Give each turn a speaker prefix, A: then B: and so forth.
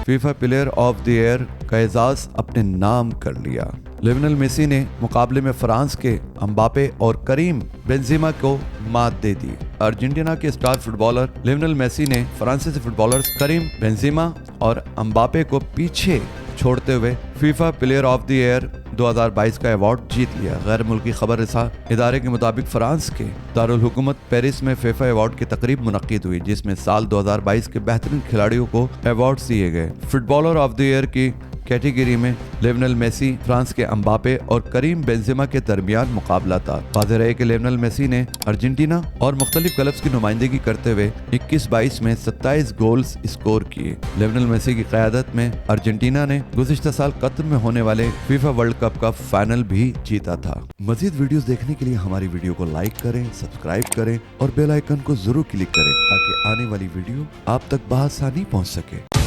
A: FIFA player of the year का एजाज अपने नाम कर लिया। लियोनेल मेसी ने मुकाबले में फ्रांस के एम्बापे और करीम बेंजेमा को मात दे दी। अर्जेंटीना के स्टार फुटबॉलर लियोनेल मेसी ने फ्रांसीसी फुटबॉलर्स करीम बेंजेमा और एम्बापे को पीछे छोड़ते हुए FIFA player of the year 2022 का अवार्ड जीत लिया। गैर मुल्की खबर रिसा इदारे के मुताबिक फ्रांस के दारुल हुकूमत पेरिस में फीफा अवार्ड की तकरीब मुनक्किद हुई, जिसमें साल 2022 के बेहतरीन खिलाड़ियों को अवार्ड दिए गए। फुटबॉलर ऑफ द ईयर की कैटेगरी में लियोनेल मेसी, फ्रांस के एम्बापे और करीम बेंजेमा के दरमियान मुकाबला था। वाज़ेह रहे कि लियोनेल मेसी ने अर्जेंटीना और मुख्तलिफ क्लब्स की नुमाइंदगी करते हुए 21-22 में 27 गोल्स स्कोर किए। लियोनेल मेसी की क़यादत में अर्जेंटीना ने गुज़िश्ता साल कतर में होने वाले फीफा वर्ल्ड कप का फाइनल भी जीता था। मजीद वीडियोस देखने के लिए हमारी वीडियो को लाइक करें, सब्सक्राइब करें और बेल आइकन को जरूर क्लिक करें ताकि आने वाली वीडियो आप तक बआसानी पहुंच सके।